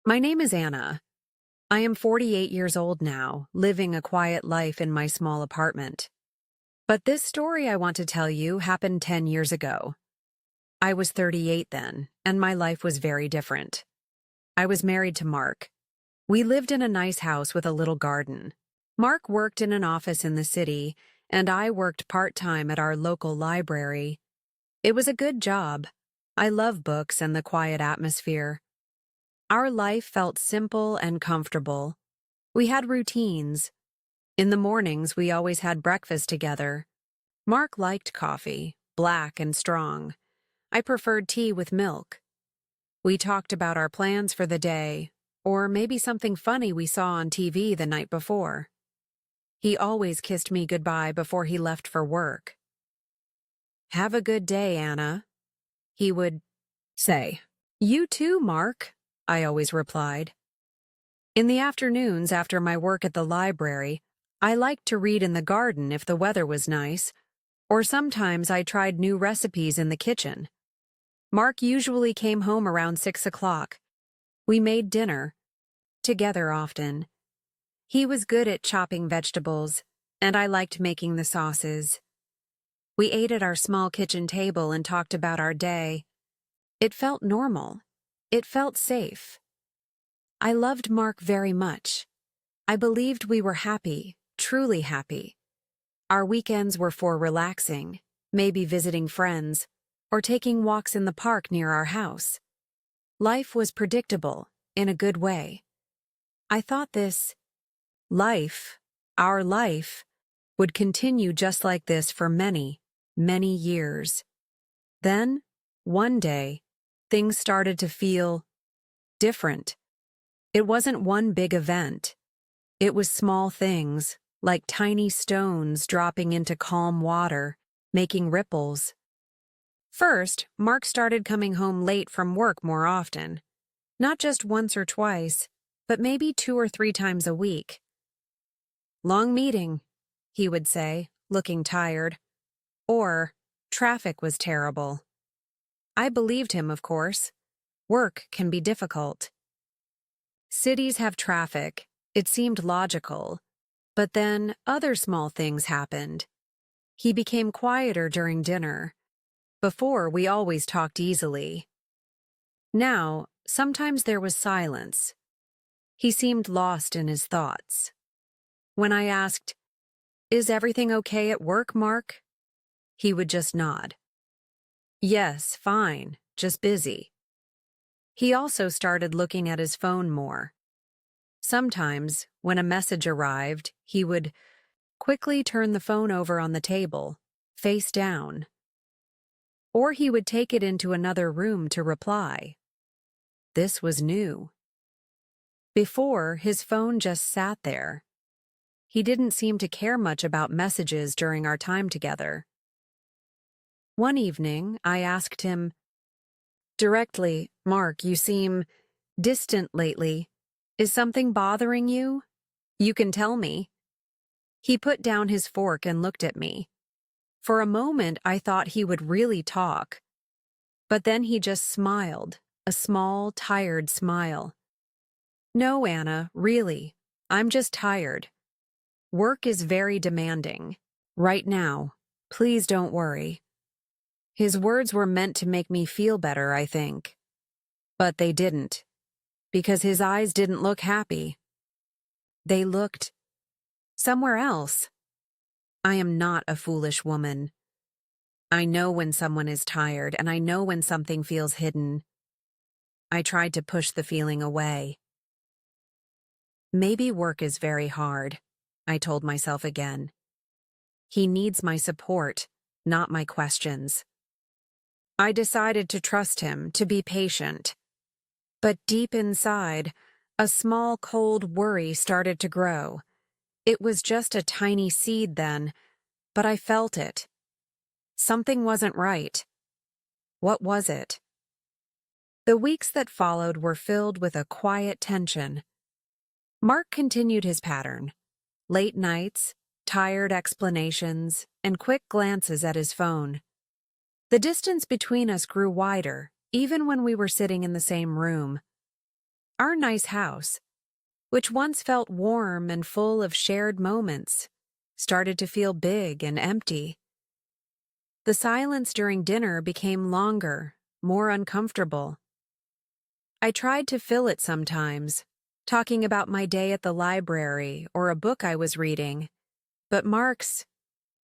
My name is Anna. I am 48 years old now, living a quiet life in my small apartment. But this story I want to tell you happened 10 years ago. I was 38 then, and my life was very different. I was married to Mark. We lived in a nice house with a little garden. Mark worked in an office in the city, and I worked part-time at our local library. It was a good job. I love books and the quiet atmosphere. Our life felt simple and comfortable. We had routines. In the mornings, we always had breakfast together. Mark liked coffee, black and strong. I preferred tea with milk. We talked about our plans for the day, or maybe something funny we saw on TV the night before. He always kissed me goodbye before he left for work. "Have a good day, Anna," he would say. "You too, Mark," I always replied. In the afternoons after my work at the library, I liked to read in the garden if the weather was nice, or sometimes I tried new recipes in the kitchen. Mark usually came home around 6 o'clock. We made dinner, together often. He was good at chopping vegetables, and I liked making the sauces. We ate at our small kitchen table and talked about our day. It felt normal. It felt safe. I loved Mark very much. I believed we were happy, truly happy. Our weekends were for relaxing, maybe visiting friends, or taking walks in the park near our house. Life was predictable, in a good way. I thought our life, would continue just like this for many, many years. Then, one day, things started to feel different. It wasn't one big event. It was small things, like tiny stones dropping into calm water, making ripples. First, Mark started coming home late from work more often. Not just once or twice, but maybe 2 or 3 times a week. "Long meeting," he would say, looking tired. Or, "Traffic was terrible." I believed him, of course. Work can be difficult. Cities have traffic. It seemed logical. But then other small things happened. He became quieter during dinner. Before, we always talked easily. Now, sometimes there was silence. He seemed lost in his thoughts. When I asked, "Is everything okay at work, Mark?" he would just nod. "Yes, fine, just busy." He also started looking at his phone more. Sometimes, when a message arrived, he would quickly turn the phone over on the table, face down. Or he would take it into another room to reply. This was new. Before, his phone just sat there. He didn't seem to care much about messages during our time together. One evening, I asked him directly, "Mark, you seem distant lately. Is something bothering you? You can tell me." He put down his fork and looked at me. For a moment, I thought he would really talk. But then he just smiled, a small, tired smile. "No, Anna, really. I'm just tired. Work is very demanding. Right now. Please don't worry." His words were meant to make me feel better, I think. But they didn't, because his eyes didn't look happy. They looked somewhere else. I am not a foolish woman. I know when someone is tired, and I know when something feels hidden. I tried to push the feeling away. Maybe work is very hard, I told myself again. He needs my support, not my questions. I decided to trust him, to be patient. But deep inside, a small cold worry started to grow. It was just a tiny seed then, but I felt it. Something wasn't right. What was it? The weeks that followed were filled with a quiet tension. Mark continued his pattern. Late nights, tired explanations, and quick glances at his phone. The distance between us grew wider, even when we were sitting in the same room. Our nice house, which once felt warm and full of shared moments, started to feel big and empty. The silence during dinner became longer, more uncomfortable. I tried to fill it sometimes, talking about my day at the library or a book I was reading, but Mark's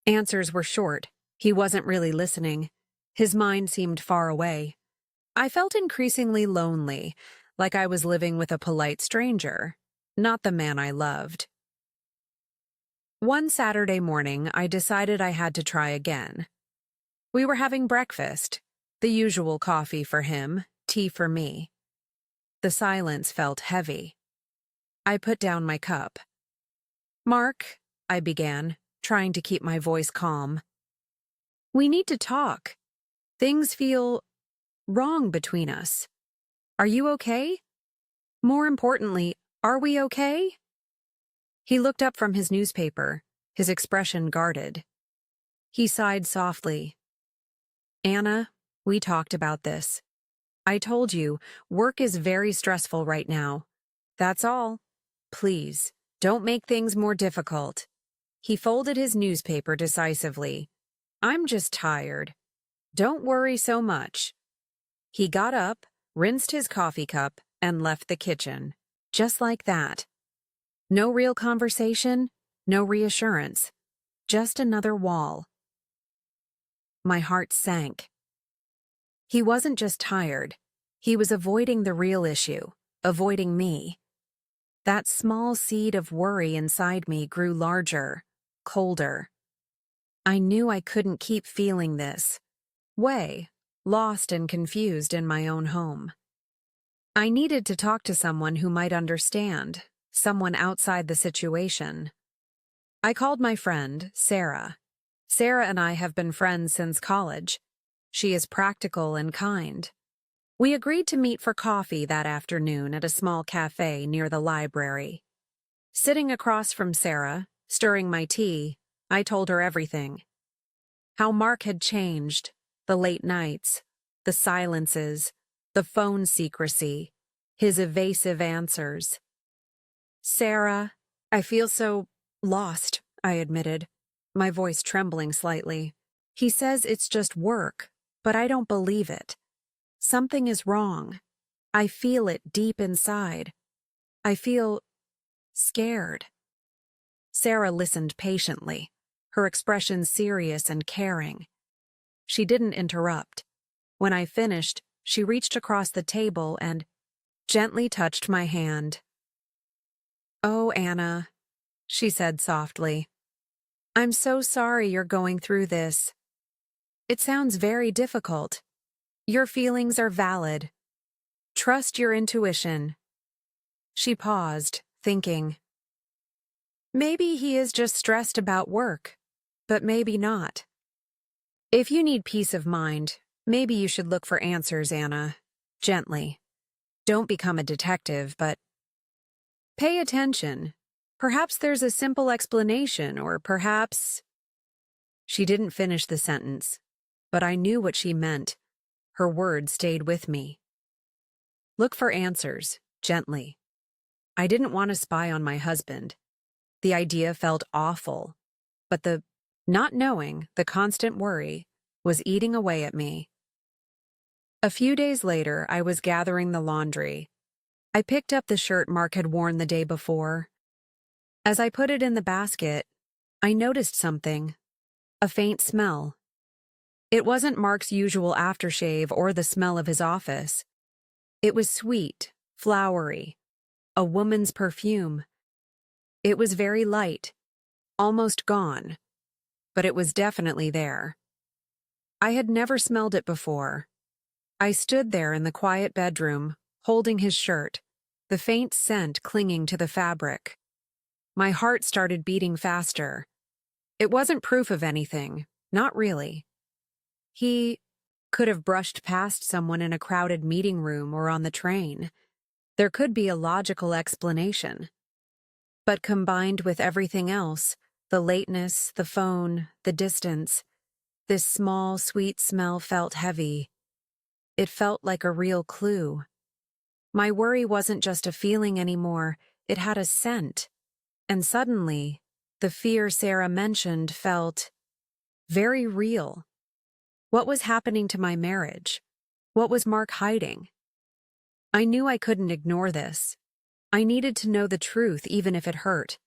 answers were short. He wasn't really listening. His mind seemed far away. I felt increasingly lonely, like I was living with a polite stranger, not the man I loved. One Saturday morning, I decided I had to try again. We were having breakfast, the usual coffee for him, tea for me. The silence felt heavy. I put down my cup. "Mark," I began, trying to keep my voice calm. "We need to talk. Things feel wrong between us. Are you okay? More importantly, are we okay?" He looked up from his newspaper, his expression guarded. He sighed softly. "Anna, we talked about this. I told you, work is very stressful right now. That's all. Please, don't make things more difficult." He folded his newspaper decisively. "I'm just tired. Don't worry so much." He got up, rinsed his coffee cup, and left the kitchen. Just like that. No real conversation, no reassurance. Just another wall. My heart sank. He wasn't just tired. He was avoiding the real issue, avoiding me. That small seed of worry inside me grew larger, colder. I knew I couldn't keep feeling this way, lost and confused in my own home. I needed to talk to someone who might understand, someone outside the situation. I called my friend, Sarah. Sarah and I have been friends since college. She is practical and kind. We agreed to meet for coffee that afternoon at a small cafe near the library. Sitting across from Sarah, stirring my tea, I told her everything. How Mark had changed, the late nights, the silences, the phone secrecy, his evasive answers. "Sarah, I feel so lost," I admitted, my voice trembling slightly. "He says it's just work, but I don't believe it. Something is wrong. I feel it deep inside. I feel scared." Sarah listened patiently, her expression serious and caring. She didn't interrupt. When I finished, she reached across the table and gently touched my hand. "Oh, Anna," she said softly. "I'm so sorry you're going through this. It sounds very difficult. Your feelings are valid. Trust your intuition." She paused, thinking. Maybe he is just stressed about work, but maybe not. "If you need peace of mind, maybe you should look for answers, Anna. Gently. Don't become a detective, but pay attention. Perhaps there's a simple explanation, or perhaps—" She didn't finish the sentence, but I knew what she meant. Her words stayed with me. Look for answers, gently. I didn't want to spy on my husband. The idea felt awful, but the not knowing, the constant worry, was eating away at me. A few days later, I was gathering the laundry. I picked up the shirt Mark had worn the day before. As I put it in the basket, I noticed something, a faint smell. It wasn't Mark's usual aftershave or the smell of his office. It was sweet, flowery, a woman's perfume. It was very light, almost gone, but it was definitely there. I had never smelled it before. I stood there in the quiet bedroom, holding his shirt, the faint scent clinging to the fabric. My heart started beating faster. It wasn't proof of anything, not really. He could have brushed past someone in a crowded meeting room or on the train. There could be a logical explanation. But combined with everything else, the lateness, the phone, the distance, this small, sweet smell felt heavy. It felt like a real clue. My worry wasn't just a feeling anymore, it had a scent. And suddenly, the fear Sarah mentioned felt very real. What was happening to my marriage? What was Mark hiding? I knew I couldn't ignore this. I needed to know the truth, even if it hurt.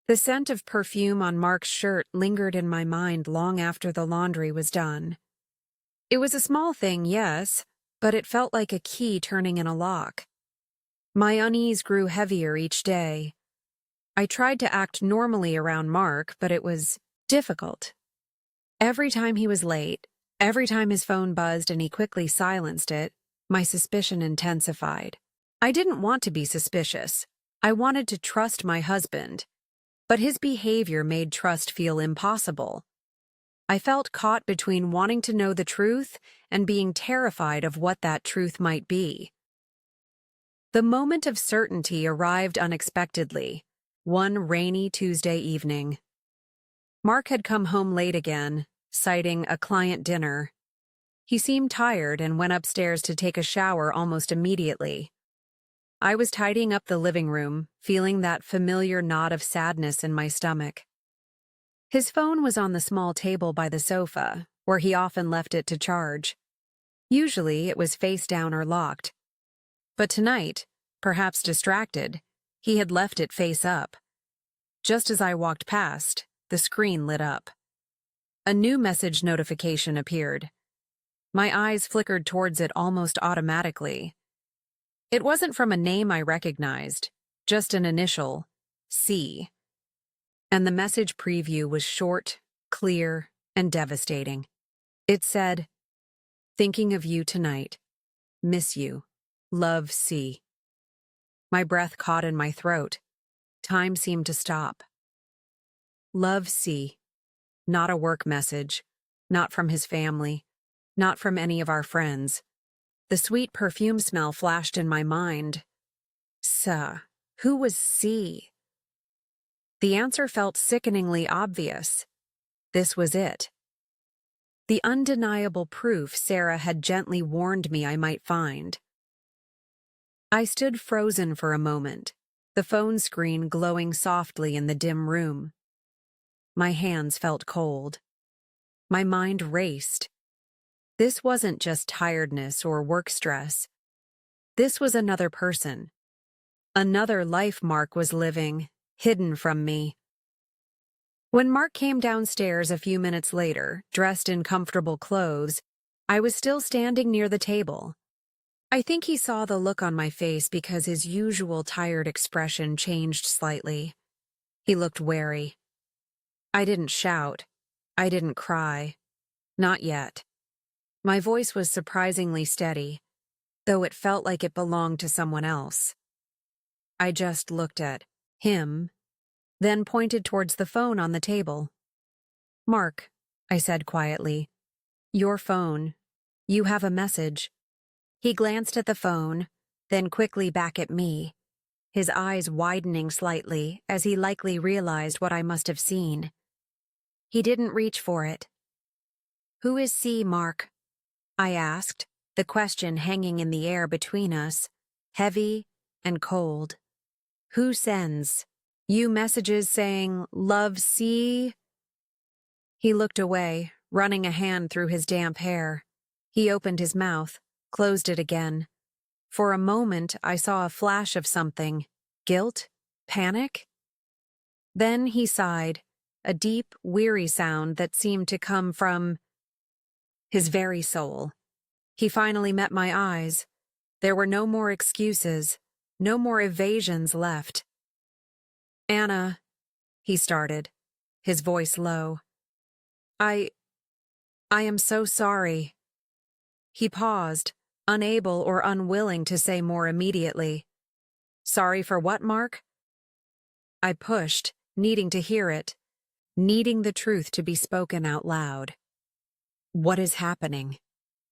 The scent of perfume on Mark's shirt lingered in my mind long after the laundry was done. It was a small thing, yes, but it felt like a key turning in a lock. My unease grew heavier each day. I tried to act normally around Mark, but it was difficult. Every time he was late, every time his phone buzzed and he quickly silenced it, my suspicion intensified. I didn't want to be suspicious. I wanted to trust my husband. But his behavior made trust feel impossible. I felt caught between wanting to know the truth and being terrified of what that truth might be. The moment of certainty arrived unexpectedly, one rainy Tuesday evening. Mark had come home late again, citing a client dinner. He seemed tired and went upstairs to take a shower almost immediately. I was tidying up the living room, feeling that familiar knot of sadness in my stomach. His phone was on the small table by the sofa, where he often left it to charge. Usually it was face down or locked. But tonight, perhaps distracted, he had left it face up. Just as I walked past, the screen lit up. A new message notification appeared. My eyes flickered towards it almost automatically. It wasn't from a name I recognized, just an initial, C. And the message preview was short, clear, and devastating. It said, "Thinking of you tonight. Miss you. Love, C." My breath caught in my throat. Time seemed to stop. Love, C. Not a work message. Not from his family. Not from any of our friends. The sweet perfume smell flashed in my mind. Who was C? The answer felt sickeningly obvious. This was it. The undeniable proof Sarah had gently warned me I might find. I stood frozen for a moment, the phone screen glowing softly in the dim room. My hands felt cold. My mind raced. This wasn't just tiredness or work stress. This was another person. Another life Mark was living, hidden from me. When Mark came downstairs a few minutes later, dressed in comfortable clothes, I was still standing near the table. I think he saw the look on my face because his usual tired expression changed slightly. He looked wary. I didn't shout. I didn't cry. Not yet. My voice was surprisingly steady, though it felt like it belonged to someone else. I just looked at him, then pointed towards the phone on the table. "Mark," I said quietly, "your phone. You have a message." He glanced at the phone, then quickly back at me, his eyes widening slightly as he likely realized what I must have seen. He didn't reach for it. "Who is C, Mark?" I asked, the question hanging in the air between us, heavy and cold. "Who sends you messages saying, 'Love, C'?" He looked away, running a hand through his damp hair. He opened his mouth, closed it again. For a moment, I saw a flash of something. Guilt? Panic? Then he sighed, a deep, weary sound that seemed to come from his very soul. He finally met my eyes. There were no more excuses, no more evasions left. "Anna," he started, his voice low. I am so sorry." He paused, unable or unwilling to say more immediately. "Sorry for what, Mark?" I pushed, needing to hear it, needing the truth to be spoken out loud. "What is happening?"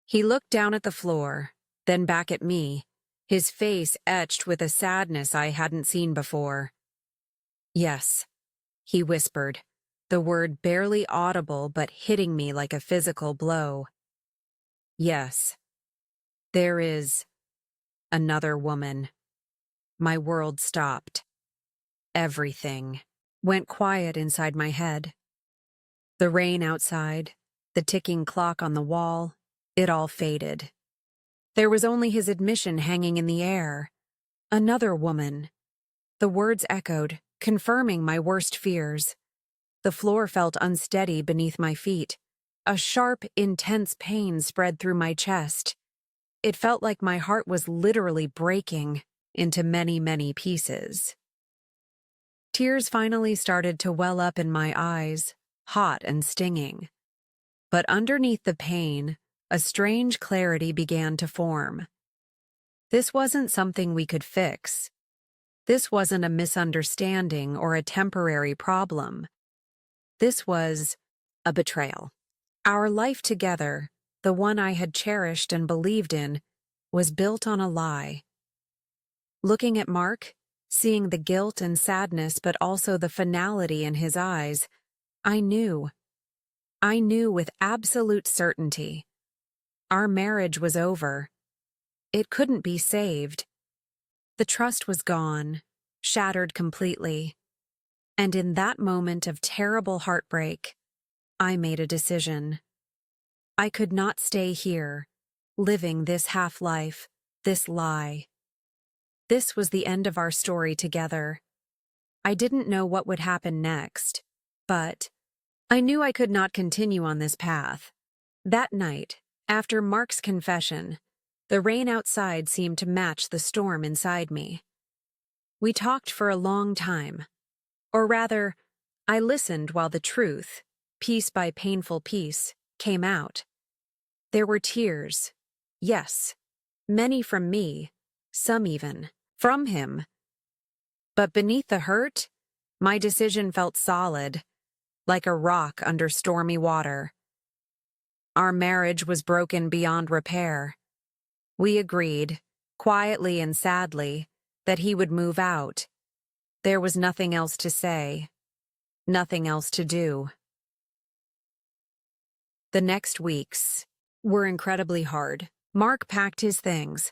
He looked down at the floor, then back at me, his face etched with a sadness I hadn't seen before. "Yes," he whispered, the word barely audible but hitting me like a physical blow. "Yes. There is Another woman. My world stopped. Everything went quiet inside my head. The rain outside, the ticking clock on the wall, it all faded. There was only his admission hanging in the air. Another woman. The words echoed, confirming my worst fears. The floor felt unsteady beneath my feet. A sharp, intense pain spread through my chest. It felt like my heart was literally breaking into many, many pieces. Tears finally started to well up in my eyes, hot and stinging. But underneath the pain, a strange clarity began to form. This wasn't something we could fix. This wasn't a misunderstanding or a temporary problem. This was a betrayal. Our life together, the one I had cherished and believed in, was built on a lie. Looking at Mark, seeing the guilt and sadness but also the finality in his eyes, I knew with absolute certainty. Our marriage was over. It couldn't be saved. The trust was gone, shattered completely. And in that moment of terrible heartbreak, I made a decision. I could not stay here, living this half-life, this lie. This was the end of our story together. I didn't know what would happen next, but I knew I could not continue on this path. That night, after Mark's confession, the rain outside seemed to match the storm inside me. We talked for a long time. Or rather, I listened while the truth, piece by painful piece, came out. There were tears. Yes, many from me, some even from him. But beneath the hurt, my decision felt solid, like a rock under stormy water. Our marriage was broken beyond repair. We agreed, quietly and sadly, that he would move out. There was nothing else to say, nothing else to do. The next weeks were incredibly hard. Mark packed his things.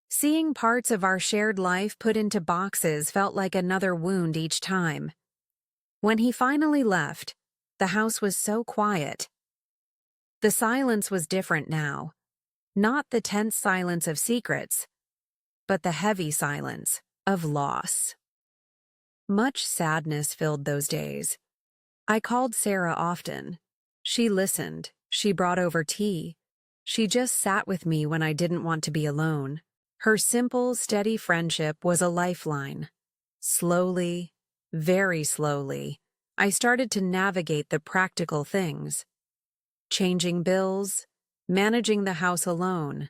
Seeing parts of our shared life put into boxes felt like another wound each time. When he finally left, the house was so quiet. The silence was different now. Not the tense silence of secrets, but the heavy silence of loss. Much sadness filled those days. I called Sarah often. She listened. She brought over tea. She just sat with me when I didn't want to be alone. Her simple, steady friendship was a lifeline. Slowly, very slowly, I started to navigate the practical things. Changing bills, managing the house alone,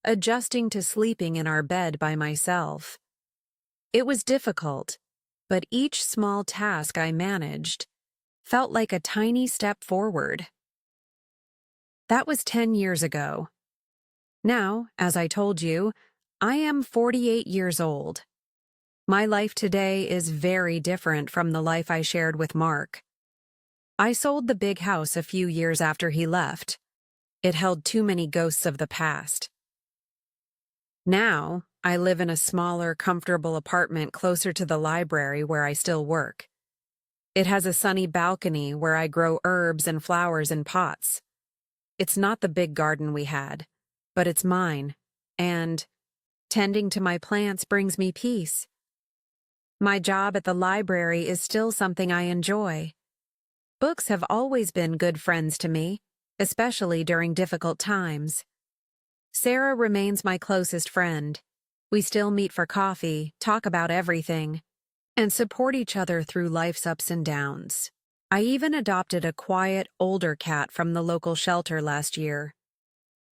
adjusting to sleeping in our bed by myself. It was difficult, but each small task I managed felt like a tiny step forward. That was 10 years ago. Now, as I told you, I am 48 years old. My life today is very different from the life I shared with Mark. I sold the big house a few years after he left. It held too many ghosts of the past. Now, I live in a smaller, comfortable apartment closer to the library where I still work. It has a sunny balcony where I grow herbs and flowers in pots. It's not the big garden we had, but it's mine, and tending to my plants brings me peace. My job at the library is still something I enjoy. Books have always been good friends to me, especially during difficult times. Sarah remains my closest friend. We still meet for coffee, talk about everything, and support each other through life's ups and downs. I even adopted a quiet, older cat from the local shelter last year.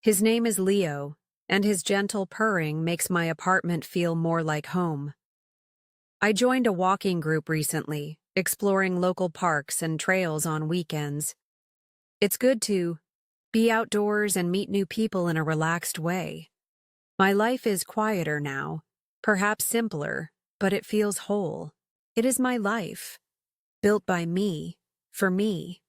His name is Leo, and his gentle purring makes my apartment feel more like home. I joined a walking group recently, exploring local parks and trails on weekends. It's good to be outdoors and meet new people in a relaxed way. My life is quieter now, perhaps simpler, but it feels whole. It is my life, built by me, for me.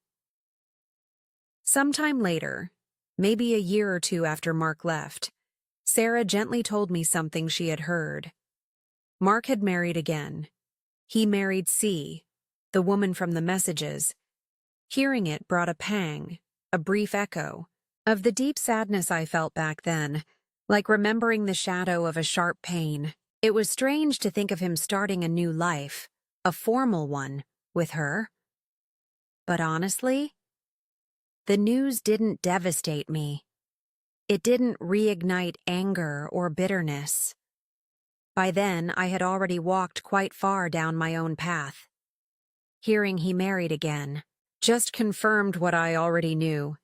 Sometime later, maybe a year or two after Mark left, Sarah gently told me something she had heard. Mark had married again. He married C, the woman from the messages. Hearing it brought a pang, a brief echo, of the deep sadness I felt back then, like remembering the shadow of a sharp pain. It was strange to think of him starting a new life, a formal one, with her. But honestly, the news didn't devastate me. It didn't reignite anger or bitterness. By then, I had already walked quite far down my own path. Hearing he married again just confirmed what I already knew.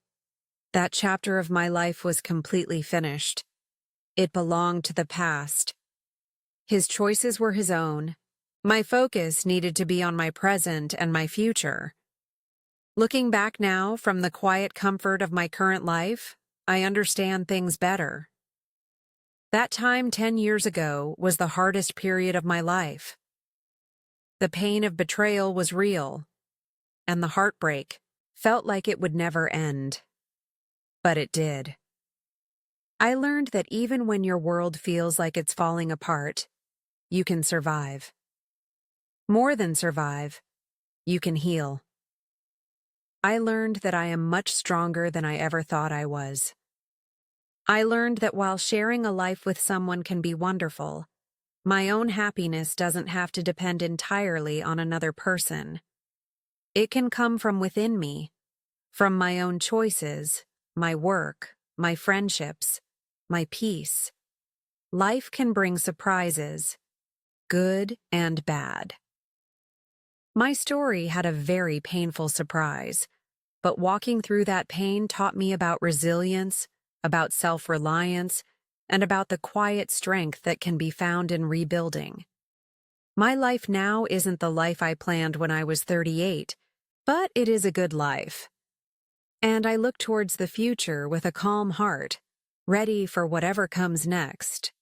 That chapter of my life was completely finished. It belonged to the past. His choices were his own. My focus needed to be on my present and my future. Looking back now from the quiet comfort of my current life, I understand things better. That time 10 years ago was the hardest period of my life. The pain of betrayal was real, and the heartbreak felt like it would never end. But it did. I learned that even when your world feels like it's falling apart, you can survive. More than survive, you can heal. I learned that I am much stronger than I ever thought I was. I learned that while sharing a life with someone can be wonderful, my own happiness doesn't have to depend entirely on another person. It can come from within me, from my own choices, my work, my friendships, my peace. Life can bring surprises, good and bad. My story had a very painful surprise, but walking through that pain taught me about resilience, about self-reliance, and about the quiet strength that can be found in rebuilding. My life now isn't the life I planned when I was 38, but it is a good life. And I look towards the future with a calm heart, ready for whatever comes next.